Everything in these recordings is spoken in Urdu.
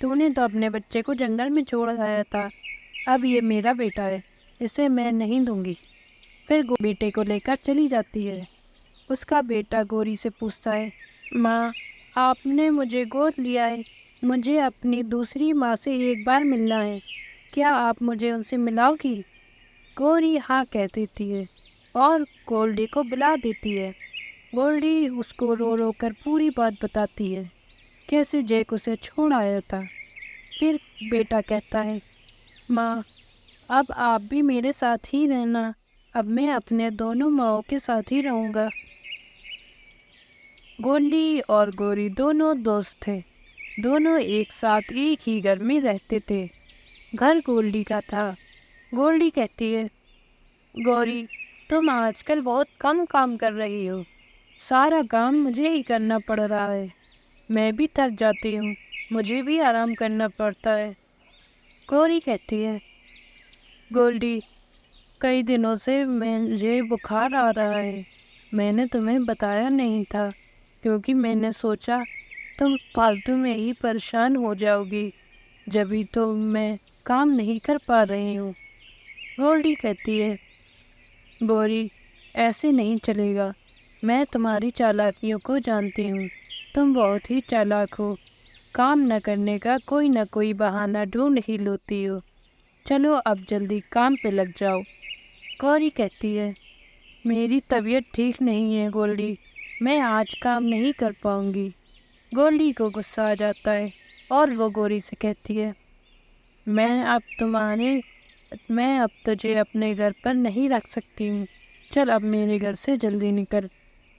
تو نے تو اپنے بچے کو جنگل میں چھوڑ آیا تھا، اب یہ میرا بیٹا ہے، اسے میں نہیں دوں گی۔ پھر بیٹے کو لے کر چلی جاتی ہے۔ اس کا بیٹا گوری سے پوچھتا ہے، ماں آپ نے مجھے گود لیا ہے، مجھے اپنی دوسری ماں سے ایک بار ملنا ہے، کیا آپ مجھے ان سے ملاؤ گی؟ گوری ہاں کہہ دیتی ہے اور گولڈی کو بلا دیتی ہے۔ گولڈی اس کو رو رو کر پوری بات بتاتی ہے، کیسے جیک اسے چھوڑ آیا تھا۔ پھر بیٹا کہتا ہے، ماں اب آپ بھی میرے ساتھ ہی رہنا، اب میں اپنے دونوں ماؤں کے ساتھ ہی رہوں گا۔ گولڈی اور گوری دونوں دوست تھے، دونوں ایک ساتھ ایک ہی گھر میں رہتے تھے۔ گھر گولڈی کا تھا۔ گولڈی کہتی ہے، گوری تم آج کل بہت کم کام کر رہی ہو، سارا کام مجھے ہی کرنا پڑ رہا ہے، میں بھی تھک جاتی ہوں، مجھے بھی آرام کرنا پڑتا ہے۔ گوری کہتی ہے، گولڈی کئی دنوں سے مجھے بخار آ رہا ہے، میں نے تمہیں بتایا نہیں تھا کیونکہ میں نے سوچا تم فالتو میں ہی پریشان ہو جاؤ گی، جبھی تو میں کام نہیں کر پا رہی ہوں۔ گولڈی کہتی ہے، گوری ایسے نہیں چلے گا، میں تمہاری چالاکیوں کو جانتی ہوں، تم بہت ہی چالاک ہو، کام نہ کرنے کا کوئی نہ کوئی بہانہ ڈھونڈ ہی لیتی ہو، چلو اب جلدی کام پہ لگ جاؤ۔ گوری کہتی ہے، میری طبیعت ٹھیک نہیں ہے گولڈی، میں آج کام نہیں کر پاؤں گی۔ گولڈی کو غصہ آ جاتا ہے اور وہ گوری سے کہتی ہے، میں اب تجھے اپنے گھر پر نہیں رکھ سکتی ہوں، چل اب میرے گھر سے جلدی نکل،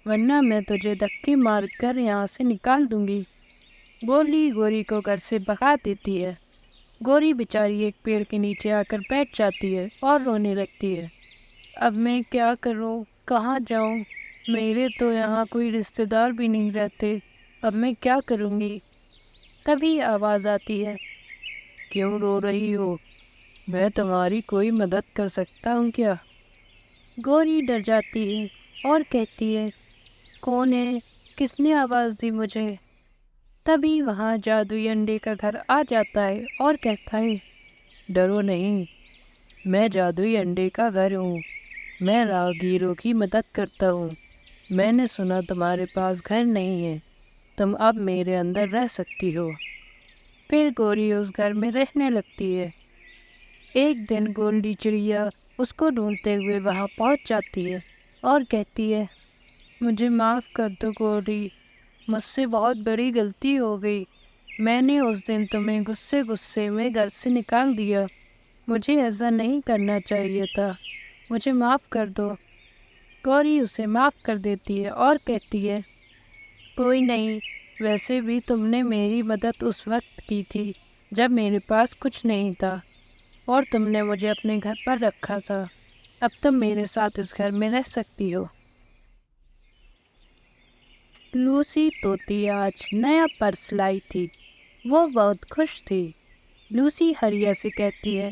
ورنہ میں تجھے دھکے مار کر یہاں سے نکال دوں گی۔ گولڈی گوری کو گھر سے بھگا دیتی ہے۔ گوری بیچاری ایک پیڑ کے نیچے آ کر بیٹھ جاتی ہے اور رونے لگتی ہے، اب میں کیا کروں، کہاں جاؤں، میرے تو یہاں کوئی رشتہ دار بھی نہیں رہتے، اب میں کیا کروں گی؟ تبھی آواز آتی ہے، کیوں رو رہی ہو، میں تمہاری کوئی مدد کر سکتا ہوں کیا؟ گوری ڈر جاتی ہے اور کہتی ہے، کون ہے، کس نے آواز دی مجھے؟ تبھی وہاں جادوئی انڈے کا گھر آ جاتا ہے اور کہتا ہے، ڈرو نہیں، میں جادوئی انڈے کا گھر ہوں، میں راہگیروں کی مدد کرتا ہوں، میں نے سنا تمہارے پاس گھر نہیں ہے، تم اب میرے اندر رہ سکتی ہو۔ پھر گوری اس گھر میں رہنے لگتی ہے۔ ایک دن گولڈی چڑیا اس کو ڈھونڈتے ہوئے وہاں پہنچ جاتی ہے اور کہتی ہے، مجھے معاف کر دو گوری، مجھ سے بہت بڑی غلطی ہو گئی، میں نے اس دن تمہیں غصے میں گھر سے نکال دیا، مجھے ایسا نہیں کرنا چاہیے تھا، مجھے معاف کر دو۔ گوری اسے معاف کر دیتی ہے اور کہتی ہے، کوئی نہیں، ویسے بھی تم نے میری مدد اس وقت کی تھی جب میرے پاس کچھ نہیں تھا اور تم نے مجھے اپنے گھر پر رکھا تھا، اب تم میرے ساتھ اس گھر میں رہ سکتی ہو۔ لوسی طوطی آج نیا پرس لائی تھی، وہ بہت خوش تھی۔ لوسی ہریا سے کہتی ہے،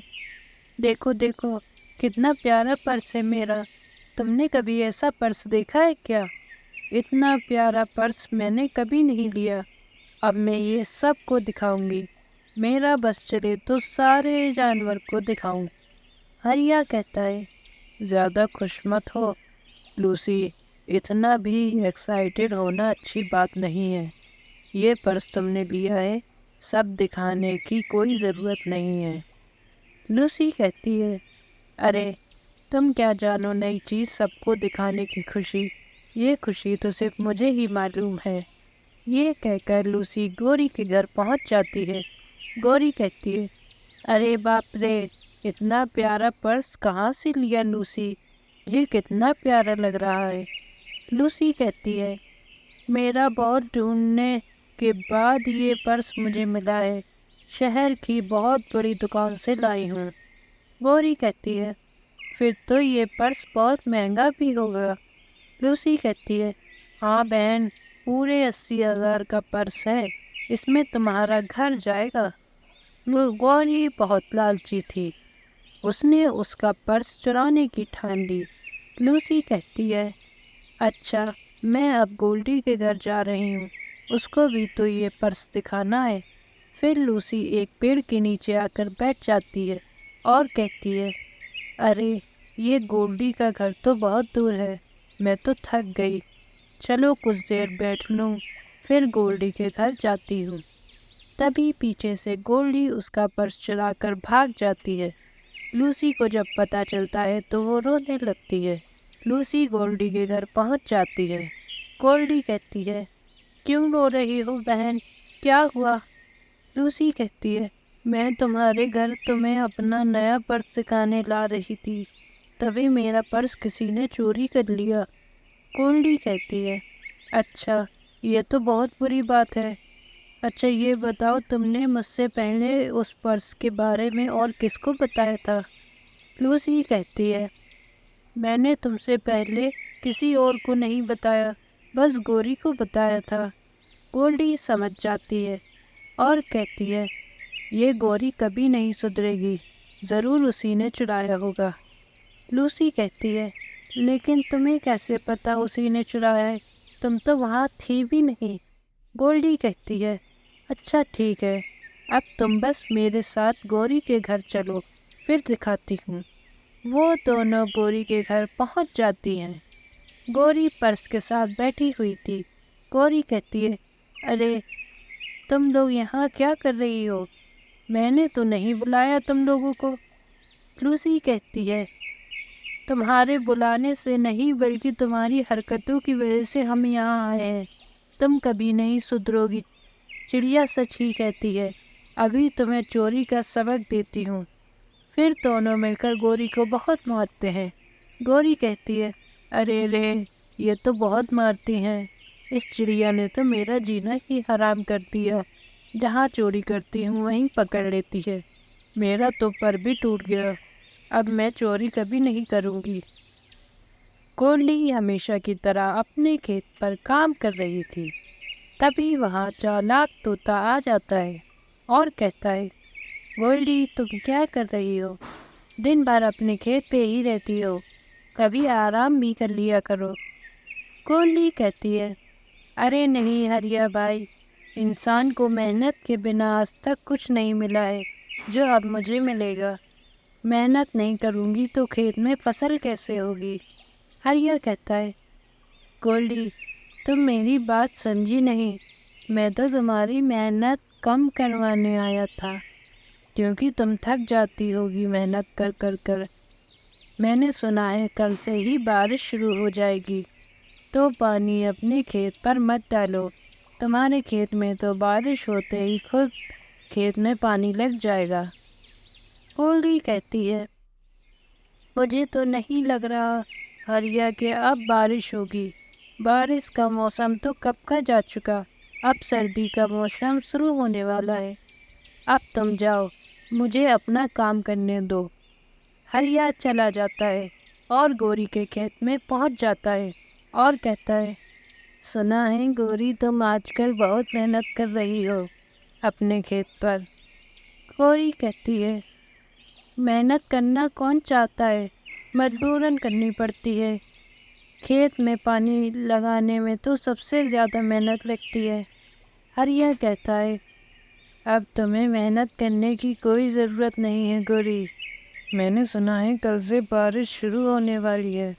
دیکھو دیکھو کتنا پیارا پرس ہے میرا، تم نے کبھی ایسا پرس دیکھا ہے کیا؟ اتنا پیارا پرس میں نے کبھی نہیں لیا، اب میں یہ سب کو دکھاؤں گی، میرا بس چلے تو سارے جانور کو دکھاؤں۔ ہریا کہتا ہے، زیادہ خوش مت ہو لوسی، اتنا بھی ایکسائٹیڈ ہونا اچھی بات نہیں ہے، یہ پرس تم نے لیا ہے، سب دکھانے کی کوئی ضرورت نہیں ہے۔ لوسی کہتی ہے، ارے تم کیا جانو نئی چیز سب کو دکھانے کی خوشی، یہ خوشی تو صرف مجھے ہی معلوم ہے۔ یہ کہہ کر لوسی گوری کے گھر پہنچ جاتی ہے۔ گوری کہتی ہے، ارے باپ رے، اتنا پیارا پرس کہاں سے لیا لوسی، یہ کتنا پیارا لگ رہا ہے۔ لوسی کہتی ہے، میرا بہت ڈھونڈنے کے بعد یہ پرس مجھے ملا ہے، شہر کی بہت بڑی دکان سے لائی ہوں۔ گوری کہتی ہے، پھر تو یہ پرس بہت مہنگا بھی ہوگا۔ لوسی کہتی ہے، ہاں بہن، پورے 80,000 کا پرس ہے، اس میں تمہارا گھر جائے گا۔ گوری بہت لالچی تھی، اس نے اس کا پرس چرانے کی ٹھان لی۔ لوسی کہتی ہے، اچھا میں اب گولڈی کے گھر جا رہی ہوں، اس کو بھی تو یہ پرس دکھانا ہے، پھر لوسی ایک پیڑ کے نیچے آ کر بیٹھ جاتی ہے اور کہتی ہے، ارے یہ گولڈی کا گھر تو بہت دور ہے، میں تو تھک گئی، چلو کچھ دیر بیٹھ لوں، پھر گولڈی کے گھر جاتی ہوں۔ تبھی پیچھے سے گولڈی اس کا پرس چرا کر بھاگ جاتی ہے۔ لوسی کو جب پتہ چلتا ہے تو وہ رونے لگتی ہے۔ لوسی گولڈی کے گھر پہنچ جاتی ہے۔ گولڈی کہتی ہے، کیوں رو رہی ہو بہن، کیا ہوا؟ لوسی کہتی ہے، میں تمہارے گھر تمہیں اپنا نیا پرس دکھانے لا رہی تھی، تبھی میرا پرس کسی نے چوری کر لیا۔ گولڈی کہتی ہے، اچھا یہ تو بہت بری بات ہے، اچھا یہ بتاؤ تم نے مجھ سے پہلے اس پرس کے بارے میں اور کس کو بتایا تھا؟ لوسی کہتی ہے، میں نے تم سے پہلے کسی اور کو نہیں بتایا، بس گوری کو بتایا تھا۔ گولڈی سمجھ جاتی ہے اور کہتی ہے، یہ گوری کبھی نہیں سدھرے گی، ضرور اسی نے چرایا ہوگا۔ لوسی کہتی ہے، لیکن تمہیں کیسے پتا اسی نے چرایا ہے، تم تو وہاں تھی بھی نہیں۔ گولڈی کہتی ہے، اچھا ٹھیک ہے، اب تم بس میرے ساتھ گوری کے گھر چلو، پھر دکھاتی ہوں۔ وہ دونوں گوری کے گھر پہنچ جاتی ہیں۔ گوری پرس کے ساتھ بیٹھی ہوئی تھی۔ گوری کہتی ہے، ارے تم لوگ یہاں کیا کر رہی ہو؟ میں نے تو نہیں بلایا تم لوگوں کو۔ لوسی کہتی ہے، تمہارے بلانے سے نہیں بلکہ تمہاری حرکتوں کی وجہ سے ہم یہاں آئے ہیں، تم کبھی نہیں سدھرو گی۔ چڑیا سچ ہی کہتی ہے، ابھی تمہیں چوری کا سبق دیتی ہوں۔ پھر دونوں مل کر گوری کو بہت مارتے ہیں۔ گوری کہتی ہے، ارے رے یہ تو بہت مارتی ہیں، اس چڑیا نے تو میرا جینا ہی حرام کر دیا، جہاں چوری کرتی ہوں وہیں پکڑ لیتی ہے، میرا تو پر بھی ٹوٹ گیا، اب میں چوری کبھی نہیں کروں گی۔ گولڈی ہمیشہ کی طرح اپنے کھیت پر کام کر رہی تھی۔ تبھی وہاں چالاک طوطا آ جاتا ہے اور کہتا ہے، گولڈی تم کیا کر رہی ہو؟ دن بھر اپنے کھیت پہ ہی رہتی ہو، کبھی آرام بھی کر لیا کرو۔ گولڈی کہتی ہے، ارے نہیں ہریا بھائی، انسان کو محنت کے بنا آج تک کچھ نہیں ملا ہے جو اب مجھے ملے گا، محنت نہیں کروں گی تو کھیت میں فصل کیسے ہوگی؟ ہریا کہتا ہے، گولڈی تم میری بات سمجھی نہیں، میں تو تمہاری محنت کم کروانے آیا تھا، کیونکہ تم تھک جاتی ہوگی محنت کر کر کر۔ میں نے سنا ہے کل سے ہی بارش شروع ہو جائے گی، تو پانی اپنے کھیت پر مت ڈالو، تمہارے کھیت میں تو بارش ہوتے ہی خود کھیت میں پانی لگ جائے گا۔ گولڈی کہتی ہے، مجھے تو نہیں لگ رہا ہریا کہ اب بارش ہوگی، بارش کا موسم تو کب کا جا چکا، اب سردی کا موسم شروع ہونے والا ہے، اب تم جاؤ، مجھے اپنا کام کرنے دو۔ ہریا چلا جاتا ہے اور گوری کے کھیت میں پہنچ جاتا ہے اور کہتا ہے، سنا ہے گوری تم آج کل بہت محنت کر رہی ہو اپنے کھیت پر۔ گوری کہتی ہے، محنت کرنا کون چاہتا ہے، مجبوراً کرنی پڑتی ہے، کھیت میں پانی لگانے میں تو سب سے زیادہ محنت لگتی ہے۔ ہریا کہتا ہے، اب تمہیں محنت کرنے کی کوئی ضرورت نہیں ہے گوری، میں نے سنا ہے کل سے بارش شروع ہونے والی ہے،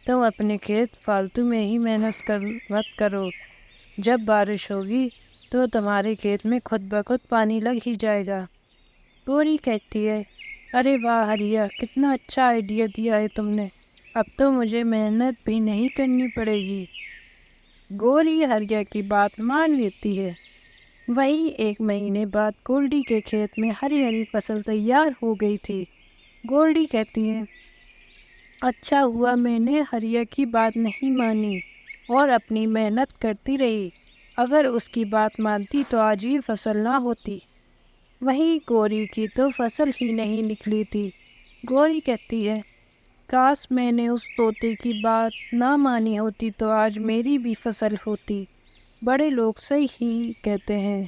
تم اپنے کھیت فالتو میں ہی محنت مت کرو، جب بارش ہوگی تو تمہارے کھیت میں خود بخود پانی لگ ہی جائے گا۔ گوری کہتی ہے، ارے واہ ہریا، کتنا اچھا آئیڈیا دیا ہے تم نے، اب تو مجھے محنت بھی نہیں کرنی پڑے گی۔ گوری ہریا کی بات مان لیتی ہے۔ وہی ایک مہینے بعد گولڈی کے کھیت میں ہری ہری فصل تیار ہو گئی تھی۔ گولڈی کہتی ہے، اچھا ہوا میں نے ہریا کی بات نہیں مانی اور اپنی محنت کرتی رہی، اگر اس کی بات مانتی تو آج یہ فصل نہ ہوتی۔ وہیں گوری کی تو فصل ہی نہیں نکلی تھی۔ گوری کہتی ہے، کاش میں نے اس طوطے کی بات نہ مانی ہوتی تو آج میری بھی فصل ہوتی۔ بڑے لوگ صحیح ہی کہتے ہیں،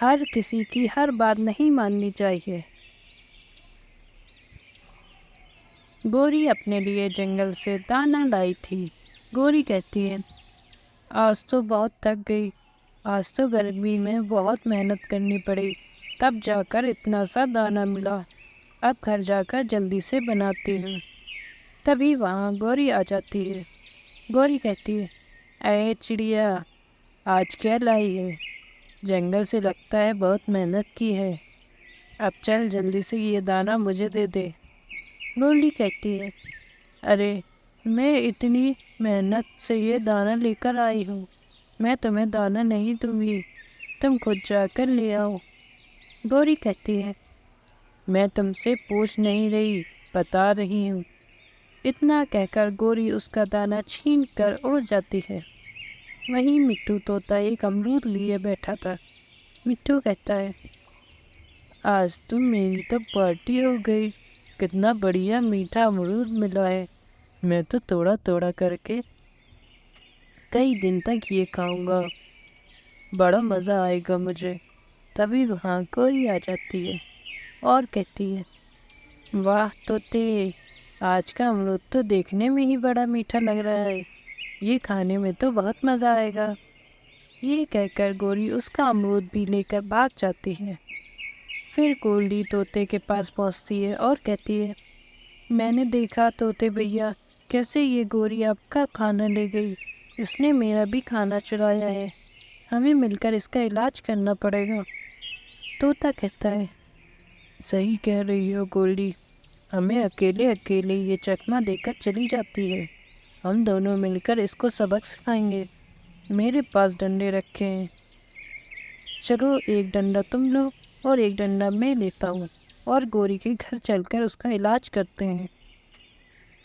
ہر کسی کی ہر بات نہیں ماننی چاہیے۔ گوری اپنے لیے جنگل سے دانا لائی تھی۔ گوری کہتی ہے، آج تو بہت تھک گئی، آج تو گرمی میں بہت محنت کرنی پڑی، تب جا کر اتنا سا دانہ ملا، اب گھر جا کر جلدی سے بناتی ہوں۔ تبھی وہاں گوری آ جاتی ہے۔ گوری کہتی ہے، اے چڑیا، آج کیا لائی ہے؟ جنگل سے لگتا ہے بہت محنت کی ہے، اب چل جلدی سے یہ دانہ مجھے دے دے۔ گورلی کہتی ہے، ارے میں اتنی محنت سے یہ دانہ لے کر آئی ہوں، میں تمہیں دانہ نہیں دوں گی، تم خود جا کر لے آؤ۔ گوری کہتی ہے، میں تم سے پوچھ نہیں رہی، بتا رہی ہوں۔ اتنا کہہ کر گوری اس کا دانہ چھین کر اڑ جاتی ہے۔ وہیں مٹھو طوطا ایک امرود لیے بیٹھا تھا۔ مٹھو کہتا ہے، آج تو میری تو پارٹی ہو گئی، کتنا بڑھیا میٹھا امرود ملا ہے، میں تو توڑا توڑا کر کے کئی دن تک یہ کھاؤں گا، بڑا مزہ آئے گا مجھے۔ تبھی وہاں گوری آ جاتی ہے اور کہتی ہے، واہ طوطے، آج کا امرود تو دیکھنے میں ہی بڑا میٹھا لگ رہا ہے، یہ کھانے میں تو بہت مزہ آئے گا۔ یہ کہہ کر گوری اس کا امرود بھی لے کر بھاگ جاتی ہے۔ پھر گولڈی طوطے کے پاس پہنچتی ہے اور کہتی ہے، میں نے دیکھا طوطے بھیا کیسے یہ گوری آپ کا کھانا لے گئی، اس نے میرا بھی کھانا چرایا ہے، ہمیں مل کر اس کا علاج کرنا پڑے گا۔ طوطا کہتا ہے، صحیح کہہ رہی ہو گولڈی، ہمیں اکیلے اکیلے یہ چکمہ دے کر چلی جاتی ہے، ہم دونوں مل کر اس کو سبق سکھائیں گے۔ میرے پاس ڈنڈے رکھے ہیں، چلو ایک ڈنڈا تم لو اور ایک ڈنڈا میں لیتا ہوں، اور گوری کے گھر چل کر اس کا علاج کرتے ہیں۔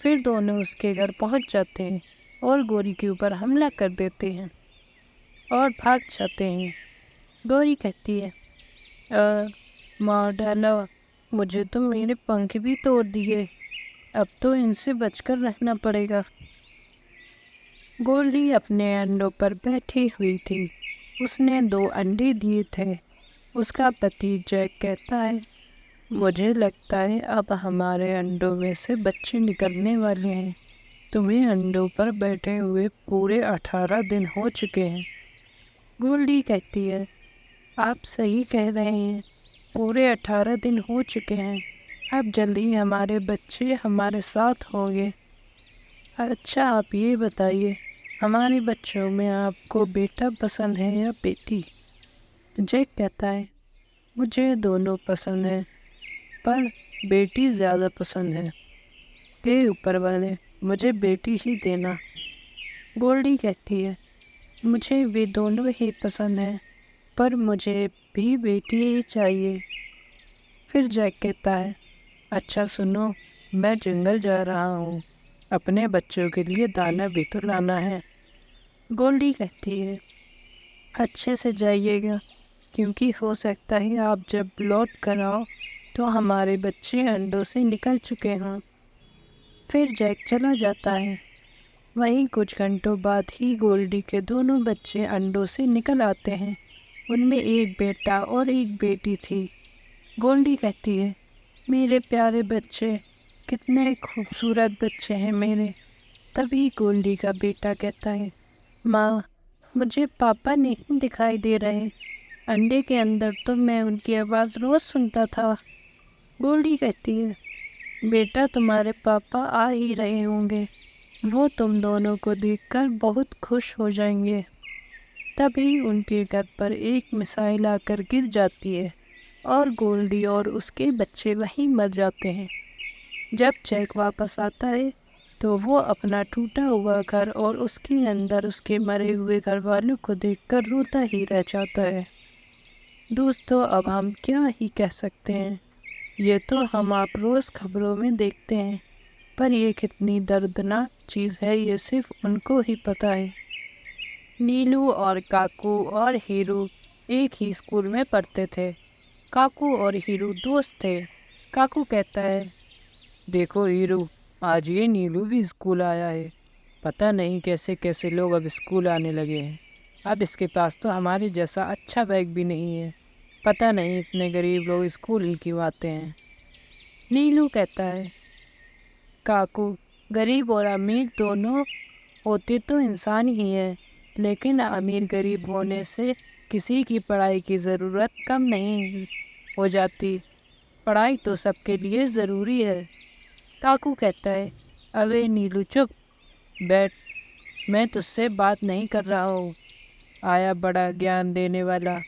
پھر دونوں اس کے گھر پہنچ جاتے ہیں اور گوری کے اوپر حملہ کر دیتے ہیں اور بھاگ جاتے ہیں۔ گوری کہتی ہے، ماں ڈالا، مجھے تو میرے پنکھ بھی توڑ دیے، اب تو ان سے بچ کر رہنا پڑے گا۔ گولڈی اپنے انڈوں پر بیٹھی ہوئی تھی، اس نے 2 انڈے دیے تھے۔ اس کا پتی جیک کہتا ہے، مجھے لگتا ہے اب ہمارے انڈوں میں سے بچے نکلنے والے ہیں، تمہیں انڈوں پر بیٹھے ہوئے پورے 18 دن ہو چکے ہیں۔ گولڈی کہتی ہے، آپ صحیح کہہ رہے ہیں، پورے 18 دن ہو چکے ہیں، اب جلد ہی ہمارے بچے ہمارے ساتھ ہوں گے۔ اچھا آپ یہ بتائیے، ہمارے بچوں میں آپ کو بیٹا پسند ہے یا بیٹی؟ جیک کہتا ہے، مجھے دونوں پسند ہیں، پر بیٹی زیادہ پسند ہے، اے اوپر والے مجھے بیٹی ہی دینا۔ گولڈی کہتی ہے، مجھے بھی دونوں ہی پسند ہیں، پر مجھے بھی بیٹی ہی چاہیے۔ پھر جیک کہتا ہے، اچھا سنو، میں جنگل جا رہا ہوں، اپنے بچوں کے لیے دانہ بھی تو لانا ہے۔ گولڈی کہتی ہے، اچھے سے جائیے گا، کیونکہ ہو سکتا ہے آپ جب لوٹ کر آؤ تو ہمارے بچے انڈوں سے نکل چکے ہوں۔ پھر جیک چلا جاتا ہے۔ وہیں کچھ گھنٹوں بعد ہی گولڈی کے دونوں بچے انڈوں سے نکل آتے ہیں، ان میں ایک بیٹا اور ایک بیٹی تھی۔ گولڈی کہتی ہے، میرے پیارے بچے، کتنے خوبصورت بچے ہیں میرے۔ تبھی گولڈی کا بیٹا کہتا ہے، ماں مجھے پاپا نہیں دکھائی دے رہے، انڈے کے اندر تو میں ان کی آواز روز سنتا تھا۔ گولڈی کہتی ہے، بیٹا تمہارے پاپا آ ہی رہے ہوں گے، وہ تم دونوں کو دیکھ کر بہت خوش ہو جائیں گے۔ تبھی ان کے گھر پر ایک میزائل آ کر گر جاتی ہے اور گولڈی اور اس کے بچے وہیں مر جاتے ہیں۔ جب جیک واپس آتا ہے تو وہ اپنا ٹوٹا ہوا گھر اور اس کے اندر اس کے مرے ہوئے گھر والوں کو دیکھ کر روتا ہی رہ جاتا ہے۔ دوستو، اب ہم کیا ہی کہہ سکتے ہیں، یہ تو ہم آپ روز خبروں میں دیکھتے ہیں، پر یہ کتنی دردناک چیز ہے یہ صرف ان کو ہی پتہ ہے۔ نیلو اور کاکو اور ہیرو ایک ہی اسکول میں پڑھتے تھے۔ کاکو اور ہیرو دوست تھے۔ کاکو کہتا ہے، دیکھو ہیرو، آج یہ نیلو بھی اسکول آیا ہے، پتہ نہیں کیسے کیسے لوگ اب اسکول آنے لگے ہیں، اب اس کے پاس تو ہمارے جیسا اچھا بیگ بھی نہیں ہے، پتہ نہیں اتنے غریب لوگ اسکول ہی کیوں آتے ہیں۔ نیلو کہتا ہے، کاکو، غریب اور امیر دونوں ہوتے تو انسان ہی ہیں، لیکن امیر غریب ہونے سے کسی کی پڑھائی کی ضرورت کم نہیں ہو جاتی۔ پڑھائی تو سب کے لیے ضروری ہے۔ کاکو کہتا ہے، ابے نیلو چپ بیٹھ، میں تجھ سے بات نہیں کر رہا ہوں۔ آیا بڑا گیان دینے والا،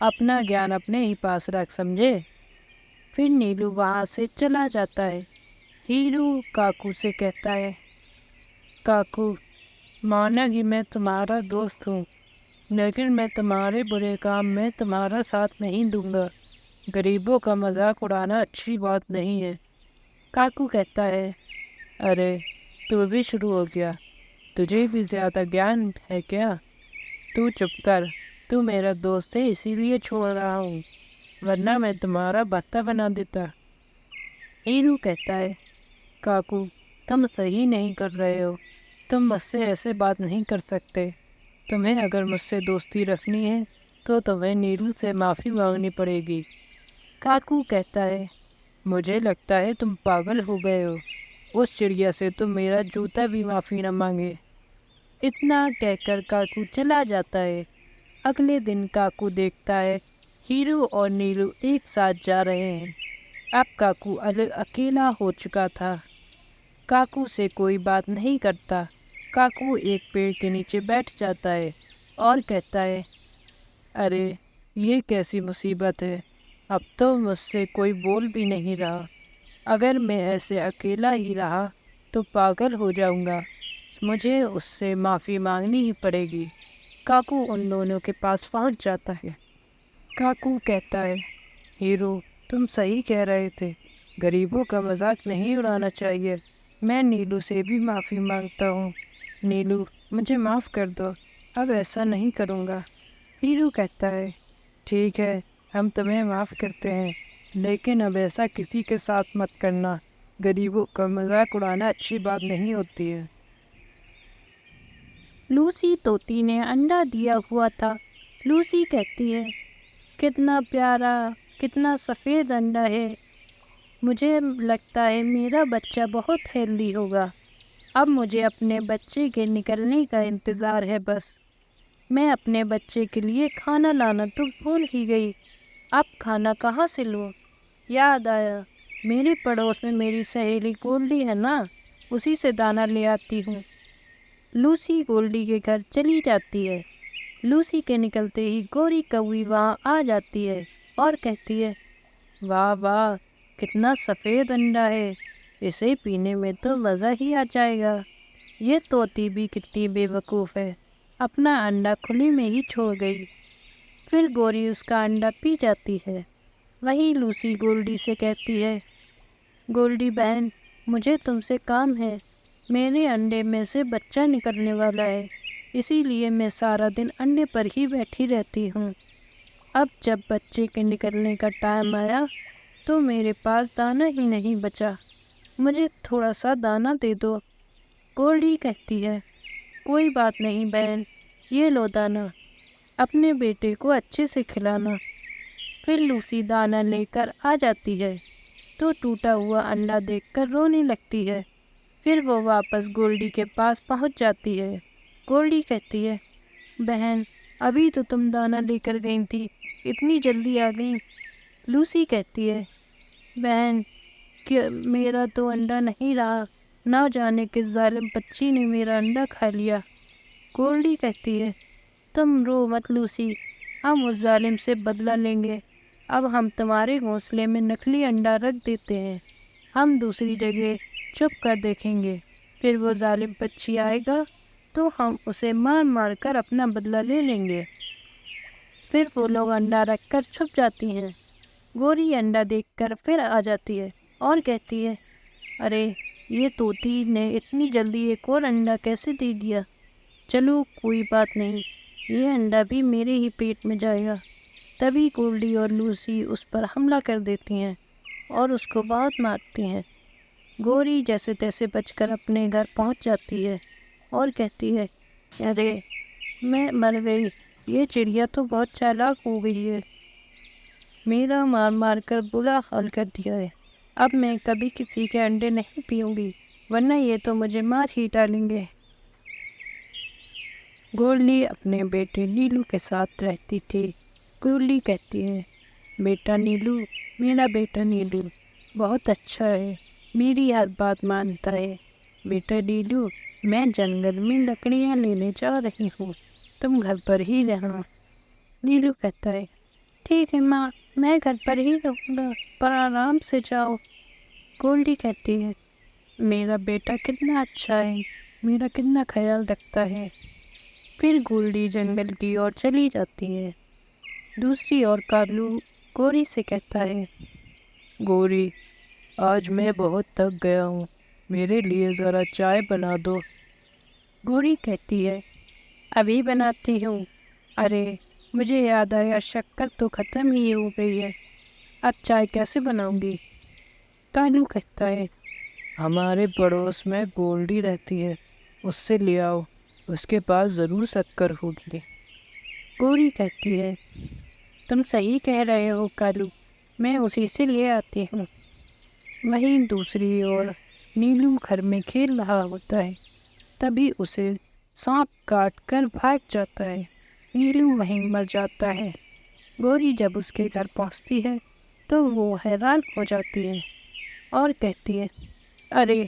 اپنا گیان اپنے ہی پاس رکھ، سمجھے؟ پھر نیلو وہاں سے چلا جاتا ہے۔ ہیرو کاکو سے کہتا ہے، کاکو مانا کہ میں تمہارا دوست ہوں، لیکن میں تمہارے برے کام میں تمہارا ساتھ نہیں دوں گا۔ غریبوں کا مذاق اڑانا اچھی بات نہیں ہے۔ کاکو کہتا ہے، ارے تو بھی شروع ہو گیا، تجھے بھی زیادہ گیان ہے کیا؟ تو چپ کر، تو میرا دوست ہے اسی لیے چھوڑ رہا ہوں، ورنہ میں تمہارا بھتہ بنا دیتا۔ ہیرو کہتا ہے، کاکو تم صحیح نہیں کر رہے ہو، تم مجھ سے ایسے بات نہیں کر سکتے۔ تمہیں اگر مجھ سے دوستی رکھنی ہے تو تمہیں نیلو سے معافی مانگنی پڑے گی۔ کاکو کہتا ہے، مجھے لگتا ہے تم پاگل ہو گئے ہو، اس چڑیا سے تو میرا جوتا بھی معافی نہ مانگے۔ اتنا کہہ کر کاکو چلا جاتا ہے۔ اگلے دن کاکو دیکھتا ہے ہیرو اور نیلو ایک ساتھ جا رہے ہیں۔ اب کاکو اکیلا ہو چکا تھا۔ کاکو سے کوئی بات نہیں کرتا۔ کاکو ایک پیڑ کے نیچے بیٹھ جاتا ہے اور کہتا ہے، ارے یہ کیسی مصیبت ہے، اب تو مجھ سے کوئی بول بھی نہیں رہا۔ اگر میں ایسے اکیلا ہی رہا تو پاگل ہو جاؤں گا، مجھے اس سے معافی مانگنی ہی پڑے گی۔ کاکو ان دونوں کے پاس پہنچ جاتا ہے۔ کاکو کہتا ہے، ہیرو تم صحیح کہہ رہے تھے، غریبوں کا مذاق نہیں اڑانا چاہیے۔ میں نیلو سے بھی معافی مانگتا ہوں۔ نیلو مجھے معاف کر دو، اب ایسا نہیں کروں گا۔ ہیرو کہتا ہے، ٹھیک ہے ہم تمہیں معاف کرتے ہیں، لیکن اب ایسا کسی کے ساتھ مت کرنا، غریبوں کا مذاق اڑانا اچھی بات نہیں ہوتی ہے۔ لوسی طوطی نے انڈا دیا ہوا تھا۔ لوسی کہتی ہے، کتنا پیارا، کتنا سفید انڈا ہے، مجھے لگتا ہے میرا بچہ بہت ہیلدی ہوگا۔ اب مجھے اپنے بچے کے نکلنے کا انتظار ہے بس۔ میں اپنے بچے کے لیے کھانا لانا تو بھول ہی گئی، اب کھانا کہاں سے لوں؟ یاد آیا، میرے پڑوس میں میری سہیلی گولڈی ہے نا، اسی سے دانا لے آتی ہوں۔ لوسی گولڈی کے گھر چلی جاتی ہے۔ لوسی کے نکلتے ہی گوری کوی وہاں آ جاتی ہے اور کہتی ہے، واہ واہ کتنا سفید انڈا ہے، اسے پینے میں تو مزہ ہی آ جائے گا۔ یہ طوطی بھی کتنی بے وقوف ہے، اپنا انڈا کھلے میں ہی چھوڑ گئی۔ پھر گوری اس کا انڈا پی جاتی ہے۔ وہیں لوسی گولڈی سے کہتی ہے، گولڈی بہن مجھے تم سے کام ہے، میرے انڈے میں سے بچہ نکلنے والا ہے، اسی لیے میں سارا دن انڈے پر ہی بیٹھی رہتی ہوں۔ اب جب بچے کے نکلنے کا ٹائم آیا تو میرے پاس دانا ہی نہیں بچا، مجھے تھوڑا سا دانا دے دو۔ گولڈی کہتی ہے، کوئی بات نہیں بہن، یہ لو دانا، اپنے بیٹے کو اچھے سے کھلانا۔ پھر لوسی دانا لے کر آ جاتی ہے تو ٹوٹا ہوا انڈا دیکھ کر رونے لگتی ہے۔ پھر وہ واپس گولڈی کے پاس پہنچ جاتی ہے۔ گولڈی کہتی ہے، بہن ابھی تو تم دانا لے کر گئی تھی، اتنی جلدی آ گئی؟ لوسی کہتی ہے، بہن کہ میرا تو انڈا نہیں رہا، نہ جانے کس ظالم پچی نے میرا انڈا کھا لیا۔ گولڈی کہتی ہے، تم رو مت لوسی، ہم اس ظالم سے بدلہ لیں گے۔ اب ہم تمہارے گھونسلے میں نکلی انڈا رکھ دیتے ہیں، ہم دوسری جگہ چھپ کر دیکھیں گے، پھر وہ ظالم پچی آئے گا تو ہم اسے مار مار کر اپنا بدلہ لے لیں گے۔ پھر وہ لوگ انڈا رکھ کر چھپ جاتی ہیں۔ گوری انڈا دیکھ کر پھر آ جاتی ہے اور کہتی ہے، ارے یہ طوطی نے اتنی جلدی ایک اور انڈا کیسے دے دیا؟ چلو کوئی بات نہیں، یہ انڈا بھی میرے ہی پیٹ میں جائے گا۔ تبھی گولڈی اور لوسی اس پر حملہ کر دیتی ہیں اور اس کو بہت مارتی ہیں۔ گوری جیسے تیسے بچ کر اپنے گھر پہنچ جاتی ہے اور کہتی ہے، ارے میں مر گئی، یہ چڑیا تو بہت چالاک ہو گئی ہے، میرا مار مار کر برا حال کر دیا ہے، اب میں کبھی کسی کے انڈے نہیں پیوں گی، ورنہ یہ تو مجھے مار ہی ڈالیں گے۔ گولڈی اپنے بیٹے نیلو کے ساتھ رہتی تھی۔ گولڈی کہتی ہے، بیٹا نیلو، میرا بیٹا نیلو بہت اچھا ہے، میری ہر بات مانتا ہے۔ بیٹا نیلو، میں جنگل میں لکڑیاں لینے جا رہی ہوں، تم گھر پر ہی رہنا۔ نیلو کہتا ہے ٹھیک ہے ماں، میں گھر پر ہی رہوں گا، پر آرام سے جاؤ۔ گولڈی کہتی ہے میرا بیٹا کتنا اچھا ہے، میرا کتنا خیال رکھتا ہے۔ پھر گولڈی جنگل کی اور چلی جاتی ہے۔ دوسری اور کالو گوری سے کہتا ہے گوری، آج میں بہت تھک گیا ہوں، میرے لیے ذرا چائے بنا دو۔ گوری کہتی ہے ابھی بناتی ہوں۔ ارے مجھے یاد آیا، شکر تو ختم ہی ہو گئی ہے، اب چائے کیسے بناؤں گی؟ کالو کہتا ہے ہمارے پڑوس میں گولڈی رہتی ہے، اس سے لے آؤ، اس کے پاس ضرور شکر ہوگی۔ گوری کہتی ہے تم صحیح کہہ رہے ہو کالو، میں اسی سے لے آتی ہوں۔ وہیں دوسری اور نیلو گھر میں کھیل رہا ہوتا ہے، تبھی اسے سانپ کاٹ کر بھاگ جاتا ہے۔ نیلو وہیں مر جاتا ہے۔ گوری جب اس کے گھر پہنچتی ہے تو وہ حیران ہو جاتی ہے اور کہتی ہے ارے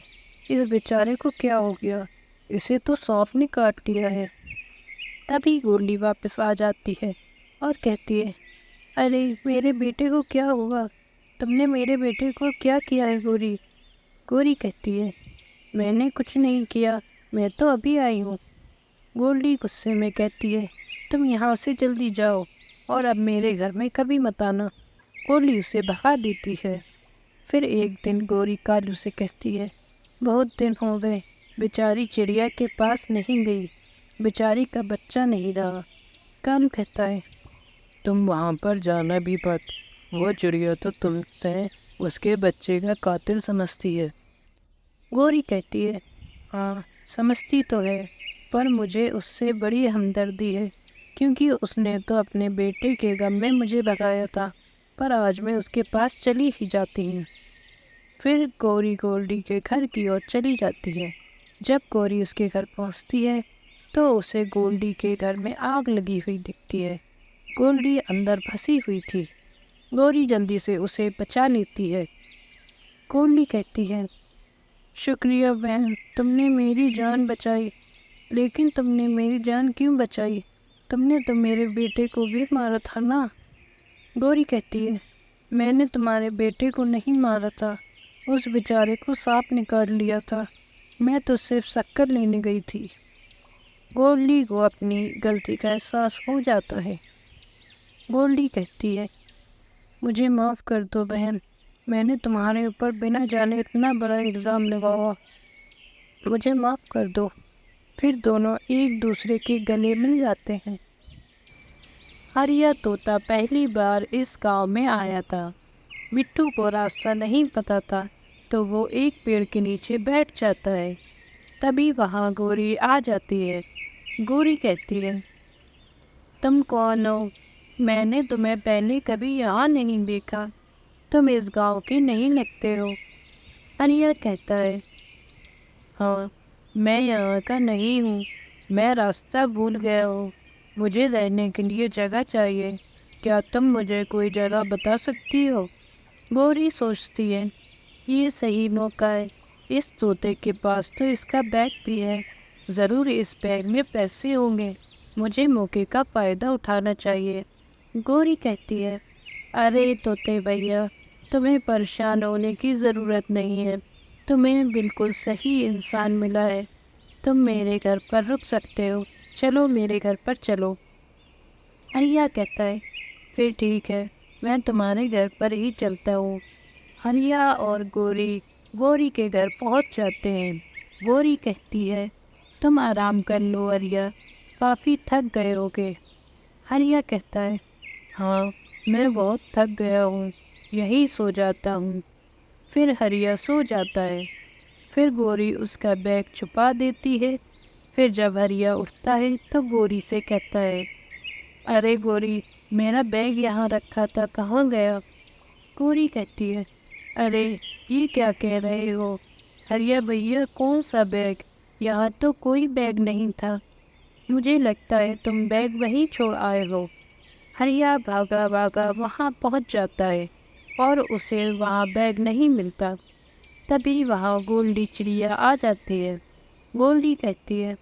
اس بیچارے کو کیا ہو گیا، اسے تو سانپ نے کاٹ لیا ہے۔ تبھی گولڈی واپس آ جاتی ہے اور کہتی ہے ارے میرے بیٹے کو کیا ہوا، تم نے میرے بیٹے کو کیا کیا ہے گوری؟ گوری کہتی ہے میں نے کچھ نہیں کیا، میں تو ابھی آئی ہوں۔ گولڈی غصے میں کہتی ہے تم یہاں سے جلدی جاؤ اور اب میرے گھر میں کبھی مت آنا۔ گولڈی اسے بھگا دیتی ہے۔ پھر ایک دن گوری کالو سے کہتی ہے بہت دن ہو گئے، بیچاری چڑیا کے پاس نہیں گئی، بیچاری کا بچہ نہیں رہا۔ کالو کہتا ہے تم وہاں پر جانا بھی مت، وہ چڑیا تو تم سے اس کے بچے کا قاتل سمجھتی ہے۔ گوری کہتی ہے ہاں سمجھتی تو ہے، پر مجھے اس سے بڑی ہمدردی ہے، کیونکہ اس نے تو اپنے بیٹے کے غم میں مجھے بھگایا تھا، پر آج میں اس کے پاس چلی ہی جاتی ہوں۔ پھر گوری گولڈی کے گھر کی اور چلی جاتی ہے۔ جب گوری اس کے گھر پہنچتی ہے تو اسے گولڈی کے گھر میں آگ لگی ہوئی دکھتی ہے۔ گولڈی اندر پھنسی ہوئی تھی۔ گوری جلدی سے اسے بچا لیتی ہے۔ گولڈی کہتی ہے شکریہ بہن، تم نے میری جان بچائی، لیکن تم نے میری جان کیوں بچائی؟ تم نے تو میرے بیٹے کو بھی مارا تھا نا؟ گوری کہتی ہے میں نے تمہارے بیٹے کو نہیں مارا تھا، اس بیچارے کو سانپ نے کاٹ لیا تھا، میں تو صرف شکر لینے گئی تھی۔ گولڈی کو اپنی غلطی کا احساس ہو جاتا ہے۔ گولڈی کہتی ہے مجھے معاف کر دو بہن، میں نے تمہارے اوپر بنا جانے اتنا بڑا الزام لگایا، مجھے معاف کر دو۔ پھر دونوں ایک دوسرے کے گلے مل جاتے ہیں۔ ہریا طوطا پہلی بار اس گاؤں میں آیا تھا۔ مٹھو کو راستہ نہیں پتا تھا تو وہ ایک پیڑ کے نیچے بیٹھ جاتا ہے۔ تبھی وہاں گوری آ جاتی ہے۔ گوری کہتی ہے تم کون ہو؟ میں نے تمہیں پہلے کبھی یہاں نہیں دیکھا، تم اس گاؤں کے نہیں لگتے ہو۔ ہریا کہتا ہے ہاں میں یہاں کا نہیں ہوں، میں راستہ بھول گیا ہوں، مجھے رہنے کے لیے جگہ چاہیے، کیا تم مجھے کوئی جگہ بتا سکتی ہو؟ گوری سوچتی ہے یہ صحیح موقع ہے، اس طوطے کے پاس تو اس کا بیگ بھی ہے، ضرور اس بیگ میں پیسے ہوں گے، مجھے موقع کا فائدہ اٹھانا چاہیے۔ گوری کہتی ہے ارے طوطے بھیا، تمہیں پریشان ہونے کی ضرورت نہیں ہے، تمہیں بالکل صحیح انسان ملا ہے، تم میرے گھر پر رک سکتے ہو، چلو میرے گھر پر چلو۔ ہریا کہتا ہے پھر ٹھیک ہے، میں تمہارے گھر پر ہی چلتا ہوں۔ ہریا اور گوری کے گھر پہنچ جاتے ہیں۔ گوری کہتی ہے تم آرام کر لو ہریا، کافی تھک گئے ہوگے۔ ہریا کہتا ہے ہاں میں بہت تھک گیا ہوں، یہی سو جاتا ہوں۔ پھر ہریا سو جاتا ہے۔ پھر گوری اس کا بیگ چھپا دیتی ہے۔ پھر جب ہریا اٹھتا ہے تو گوری سے کہتا ہے ارے گوری، میرا بیگ یہاں رکھا تھا، کہاں گیا؟ گوری کہتی ہے ارے یہ کیا کہہ رہے ہو ہریا بھیا، کون سا بیگ؟ یہاں تو کوئی بیگ نہیں تھا، مجھے لگتا ہے تم بیگ وہیں چھوڑ آئے ہو۔ ہریا بھاگا بھاگا وہاں پہنچ جاتا ہے اور اسے وہاں بیگ نہیں ملتا۔ تبھی وہاں گولڈی چڑیا آ جاتی ہے۔ گولڈی کہتی ہے،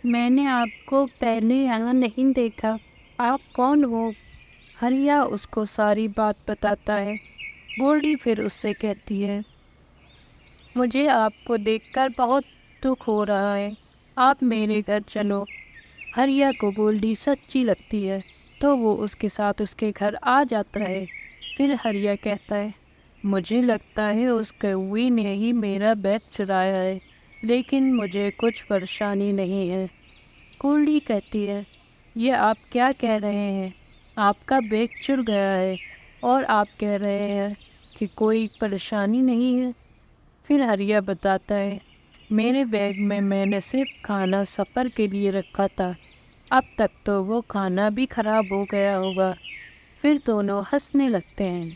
میں نے آپ کو پہلے یہاں نہیں دیکھا، آپ کون ہو؟ ہریا اس کو ساری بات بتاتا ہے۔ گولڈی پھر اس سے کہتی ہے، مجھے آپ کو دیکھ کر بہت دکھ ہو رہا ہے، آپ میرے گھر چلو۔ ہریا کو گولڈی سچی لگتی ہے تو وہ اس کے ساتھ اس کے گھر آ جاتا ہے۔ پھر ہریا کہتا ہے، مجھے لگتا ہے اس کوئی نے ہی میرا بیگ چرایا ہے، لیکن مجھے کچھ پریشانی نہیں ہے۔ گولڈی کہتی ہے، یہ آپ کیا کہہ رہے ہیں؟ آپ کا بیگ چر گیا ہے اور آپ کہہ رہے ہیں کہ کوئی پریشانی نہیں ہے۔ پھر ہریا بتاتا ہے، میرے بیگ میں نے صرف کھانا سفر کے لیے رکھا تھا، اب تک تو وہ کھانا بھی خراب ہو گیا ہوگا۔ پھر دونوں ہنسنے لگتے ہیں۔